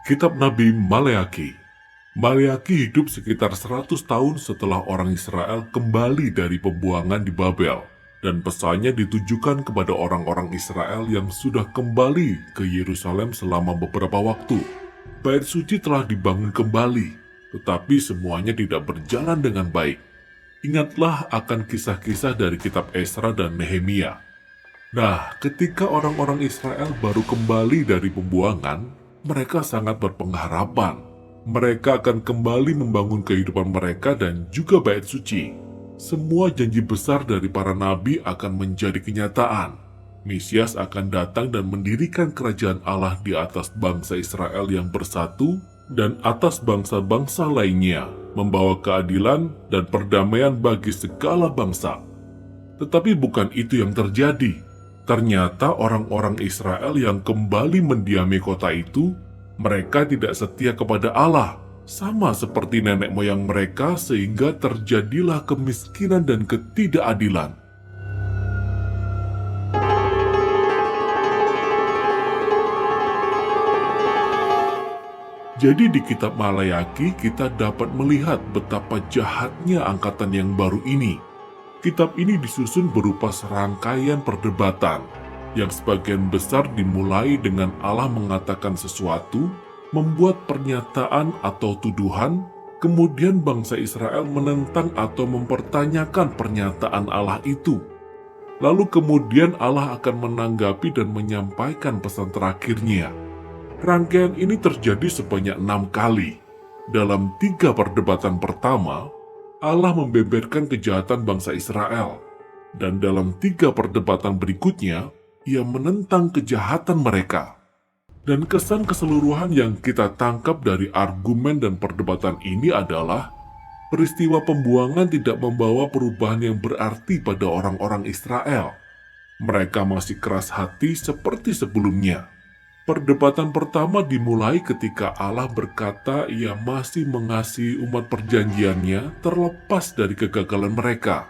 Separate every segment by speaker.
Speaker 1: Kitab Nabi Maleaki. Maleaki hidup sekitar 100 tahun setelah orang Israel kembali dari pembuangan di Babel, dan pesannya ditujukan kepada orang-orang Israel yang sudah kembali ke Yerusalem selama beberapa waktu. Bait suci telah dibangun kembali, tetapi semuanya tidak berjalan dengan baik. Ingatlah akan kisah-kisah dari kitab Esra dan Nehemia. Nah, ketika orang-orang Israel baru kembali dari pembuangan, mereka sangat berpengharapan. Mereka akan kembali membangun kehidupan mereka dan juga bait suci. Semua janji besar dari para nabi akan menjadi kenyataan. Mesias akan datang dan mendirikan kerajaan Allah di atas bangsa Israel yang bersatu dan atas bangsa-bangsa lainnya, membawa keadilan dan perdamaian bagi segala bangsa. Tetapi bukan itu yang terjadi. Ternyata orang-orang Israel yang kembali mendiami kota itu, mereka tidak setia kepada Allah, sama seperti nenek moyang mereka, sehingga terjadilah kemiskinan dan ketidakadilan. Jadi di kitab Maleaki kita dapat melihat betapa jahatnya angkatan yang baru ini. Kitab ini disusun berupa serangkaian perdebatan, yang sebagian besar dimulai dengan Allah mengatakan sesuatu, membuat pernyataan atau tuduhan, kemudian bangsa Israel menentang atau mempertanyakan pernyataan Allah itu. Lalu kemudian Allah akan menanggapi dan menyampaikan pesan terakhirnya. Rangkaian ini terjadi sebanyak 6 kali. Dalam 3 perdebatan pertama, Allah membeberkan kejahatan bangsa Israel. Dan dalam 3 perdebatan berikutnya, Ia menentang kejahatan mereka. Dan kesan keseluruhan yang kita tangkap dari argumen dan perdebatan ini adalah peristiwa pembuangan tidak membawa perubahan yang berarti pada orang-orang Israel. Mereka masih keras hati seperti sebelumnya. Perdebatan pertama dimulai ketika Allah berkata Ia masih mengasihi umat perjanjiannya terlepas dari kegagalan mereka.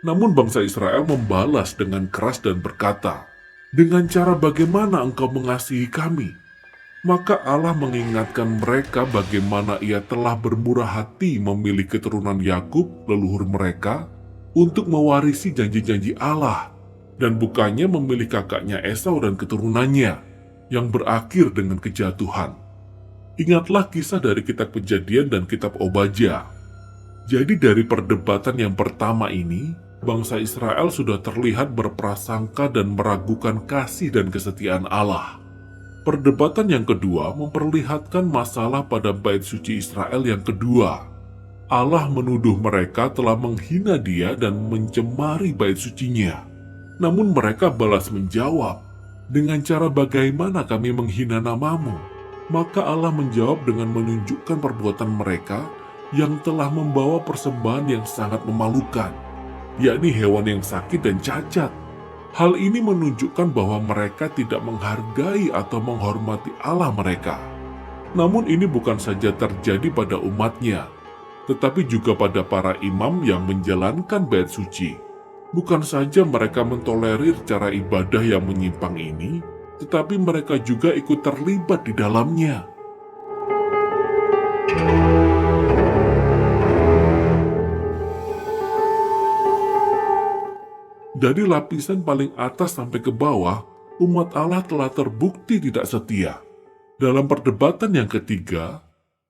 Speaker 1: Namun bangsa Israel membalas dengan keras dan berkata, "Dengan cara bagaimana engkau mengasihi kami?" Maka Allah mengingatkan mereka bagaimana Ia telah bermurah hati memilih keturunan Yakub, leluhur mereka, untuk mewarisi janji-janji Allah, dan bukannya memilih kakaknya Esau dan keturunannya, yang berakhir dengan kejatuhan. Ingatlah kisah dari kitab Kejadian dan kitab Obadya. Jadi dari perdebatan yang pertama ini, bangsa Israel sudah terlihat berprasangka dan meragukan kasih dan kesetiaan Allah. Perdebatan yang kedua memperlihatkan masalah pada bait suci Israel yang kedua. Allah menuduh mereka telah menghina Dia dan mencemari bait sucinya. Namun mereka balas menjawab, "Dengan cara bagaimana kami menghina namamu?" Maka Allah menjawab dengan menunjukkan perbuatan mereka yang telah membawa persembahan yang sangat memalukan, yakni hewan yang sakit dan cacat. Hal ini menunjukkan bahwa mereka tidak menghargai atau menghormati Allah mereka. Namun ini bukan saja terjadi pada umatnya, tetapi juga pada para imam yang menjalankan bait suci. Bukan saja mereka mentolerir cara ibadah yang menyimpang ini, tetapi mereka juga ikut terlibat di dalamnya. Dari lapisan paling atas sampai ke bawah, umat Allah telah terbukti tidak setia. Dalam perdebatan yang ketiga,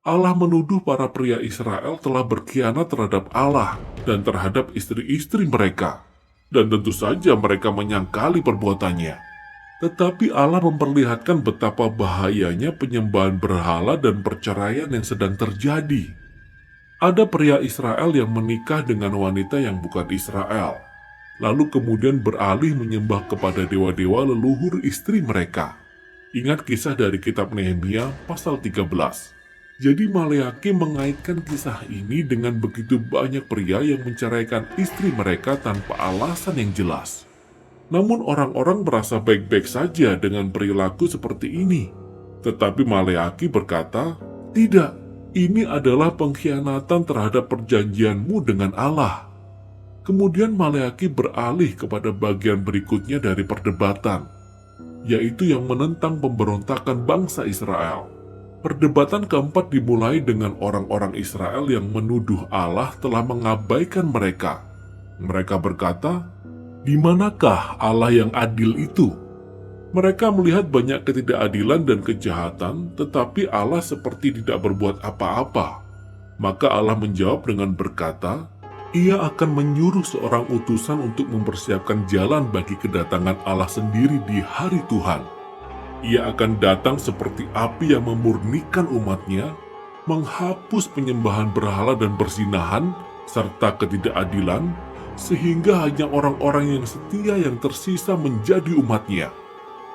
Speaker 1: Allah menuduh para pria Israel telah berkhianat terhadap Allah dan terhadap istri-istri mereka. Dan tentu saja mereka menyangkali perbuatannya. Tetapi Allah memperlihatkan betapa bahayanya penyembahan berhala dan perceraian yang sedang terjadi. Ada pria Israel yang menikah dengan wanita yang bukan Israel, lalu kemudian beralih menyembah kepada dewa-dewa leluhur istri mereka. Ingat kisah dari kitab Nehemia pasal 13. Jadi Maleaki mengaitkan kisah ini dengan begitu banyak pria yang menceraikan istri mereka tanpa alasan yang jelas. Namun orang-orang merasa baik-baik saja dengan perilaku seperti ini. Tetapi Maleaki berkata, "Tidak, ini adalah pengkhianatan terhadap perjanjianmu dengan Allah." Kemudian Maleaki beralih kepada bagian berikutnya dari perdebatan, yaitu yang menentang pemberontakan bangsa Israel. Perdebatan keempat dimulai dengan orang-orang Israel yang menuduh Allah telah mengabaikan mereka. Mereka berkata, "Di manakah Allah yang adil itu?" Mereka melihat banyak ketidakadilan dan kejahatan, tetapi Allah seperti tidak berbuat apa-apa. Maka Allah menjawab dengan berkata, Ia akan menyuruh seorang utusan untuk mempersiapkan jalan bagi kedatangan Allah sendiri di hari Tuhan. Ia akan datang seperti api yang memurnikan umatnya, menghapus penyembahan berhala dan perzinahan, serta ketidakadilan, sehingga hanya orang-orang yang setia yang tersisa menjadi umatnya.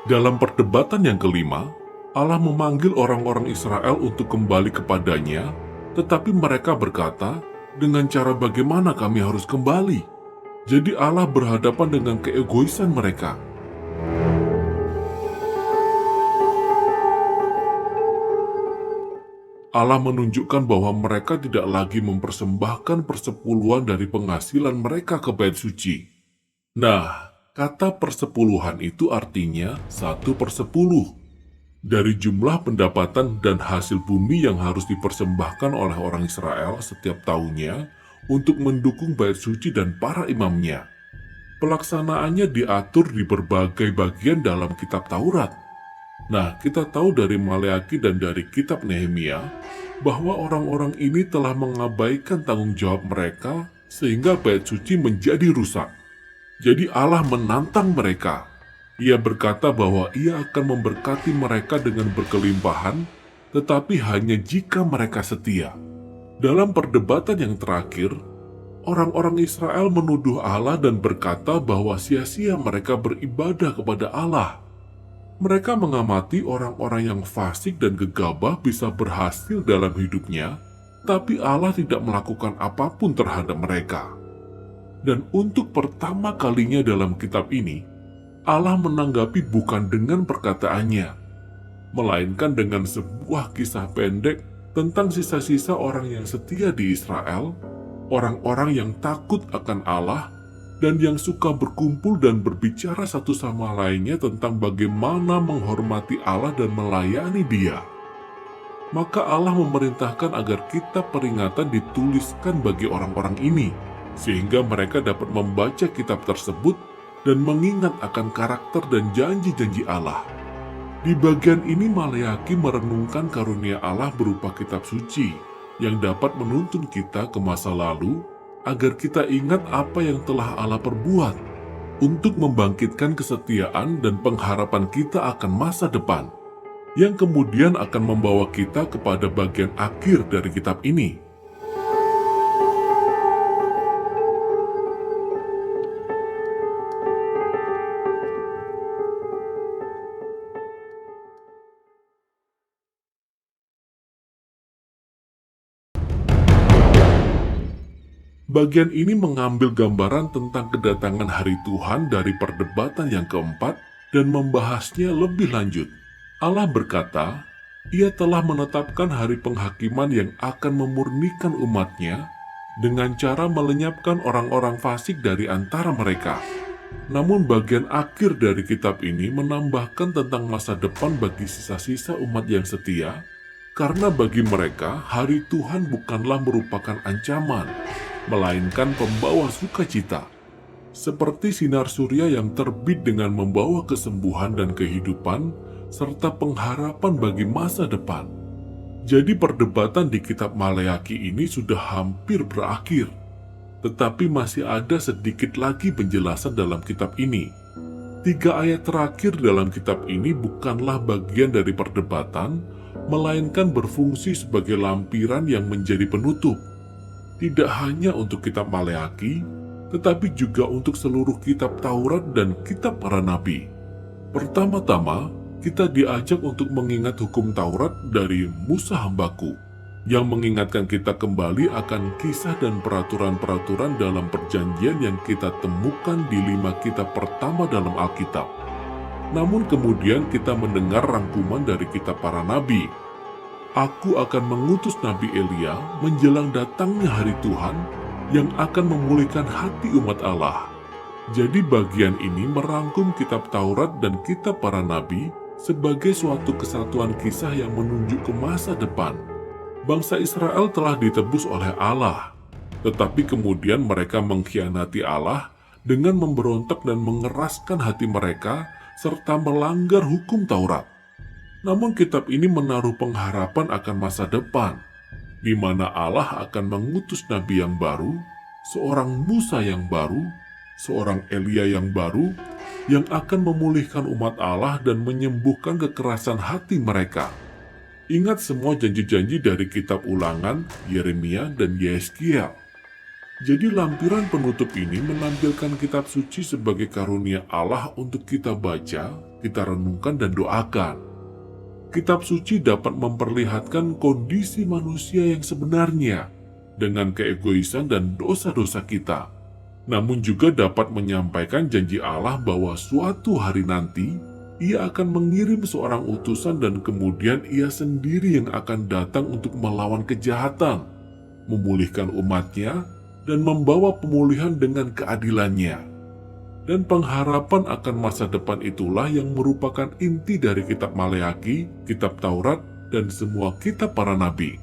Speaker 1: Dalam perdebatan yang kelima, Allah memanggil orang-orang Israel untuk kembali kepadanya, tetapi mereka berkata, dengan cara bagaimana kami harus kembali? Jadi Allah berhadapan dengan keegoisan mereka. Allah menunjukkan bahwa mereka tidak lagi mempersembahkan persepuluhan dari penghasilan mereka ke bait suci. Nah, kata persepuluhan itu artinya 1/10 dari jumlah pendapatan dan hasil bumi yang harus dipersembahkan oleh orang Israel setiap tahunnya untuk mendukung bait suci dan para imamnya. Pelaksanaannya diatur di berbagai bagian dalam kitab Taurat. Nah, kita tahu dari Maleakhi dan dari kitab Nehemia bahwa orang-orang ini telah mengabaikan tanggung jawab mereka sehingga bait suci menjadi rusak. Jadi Allah menantang mereka. Ia berkata bahwa ia akan memberkati mereka dengan berkelimpahan, tetapi hanya jika mereka setia. Dalam perdebatan yang terakhir, orang-orang Israel menuduh Allah dan berkata bahwa sia-sia mereka beribadah kepada Allah. Mereka mengamati orang-orang yang fasik dan gegabah bisa berhasil dalam hidupnya, tapi Allah tidak melakukan apapun terhadap mereka. Dan untuk pertama kalinya dalam kitab ini, Allah menanggapi bukan dengan perkataannya, melainkan dengan sebuah kisah pendek tentang sisa-sisa orang yang setia di Israel, orang-orang yang takut akan Allah, dan yang suka berkumpul dan berbicara satu sama lainnya tentang bagaimana menghormati Allah dan melayani Dia. Maka Allah memerintahkan agar kitab peringatan dituliskan bagi orang-orang ini, sehingga mereka dapat membaca kitab tersebut dan mengingat akan karakter dan janji-janji Allah. Di bagian ini Maleakhi merenungkan karunia Allah berupa kitab suci yang dapat menuntun kita ke masa lalu, agar kita ingat apa yang telah Allah perbuat untuk membangkitkan kesetiaan dan pengharapan kita akan masa depan, yang kemudian akan membawa kita kepada bagian akhir dari kitab ini. Bagian ini mengambil gambaran tentang kedatangan hari Tuhan dari perdebatan yang keempat dan membahasnya lebih lanjut. Allah berkata, Ia telah menetapkan hari penghakiman yang akan memurnikan umatnya dengan cara melenyapkan orang-orang fasik dari antara mereka. Namun bagian akhir dari kitab ini menambahkan tentang masa depan bagi sisa-sisa umat yang setia, karena bagi mereka hari Tuhan bukanlah merupakan ancaman, melainkan pembawa sukacita, seperti sinar surya yang terbit dengan membawa kesembuhan dan kehidupan, serta pengharapan bagi masa depan. Jadi perdebatan di kitab Maleakhi ini sudah hampir berakhir, tetapi masih ada sedikit lagi penjelasan dalam kitab ini. 3 ayat terakhir dalam kitab ini bukanlah bagian dari perdebatan, melainkan berfungsi sebagai lampiran yang menjadi penutup. Tidak hanya untuk kitab Maleakhi, tetapi juga untuk seluruh kitab Taurat dan kitab para nabi. Pertama-tama, kita diajak untuk mengingat hukum Taurat dari Musa hambaku, yang mengingatkan kita kembali akan kisah dan peraturan-peraturan dalam perjanjian yang kita temukan di 5 kitab pertama dalam Alkitab. Namun kemudian kita mendengar rangkuman dari kitab para nabi. Aku akan mengutus Nabi Elia menjelang datangnya hari Tuhan yang akan memulihkan hati umat Allah. Jadi bagian ini merangkum kitab Taurat dan kitab para nabi sebagai suatu kesatuan kisah yang menunjuk ke masa depan. Bangsa Israel telah ditebus oleh Allah, tetapi kemudian mereka mengkhianati Allah dengan memberontak dan mengeraskan hati mereka serta melanggar hukum Taurat. Namun kitab ini menaruh pengharapan akan masa depan, di mana Allah akan mengutus nabi yang baru, seorang Musa yang baru, seorang Elia yang baru, yang akan memulihkan umat Allah dan menyembuhkan kekerasan hati mereka. Ingat semua janji-janji dari kitab Ulangan, Yeremia, dan Yeskiel. Jadi lampiran penutup ini menampilkan kitab suci sebagai karunia Allah untuk kita baca, kita renungkan dan doakan. Kitab suci dapat memperlihatkan kondisi manusia yang sebenarnya dengan keegoisan dan dosa-dosa kita. Namun juga dapat menyampaikan janji Allah bahwa suatu hari nanti Ia akan mengirim seorang utusan dan kemudian Ia sendiri yang akan datang untuk melawan kejahatan, memulihkan umatnya, dan membawa pemulihan dengan keadilannya. Dan pengharapan akan masa depan itulah yang merupakan inti dari kitab Maleakhi, kitab Taurat, dan semua kitab para nabi.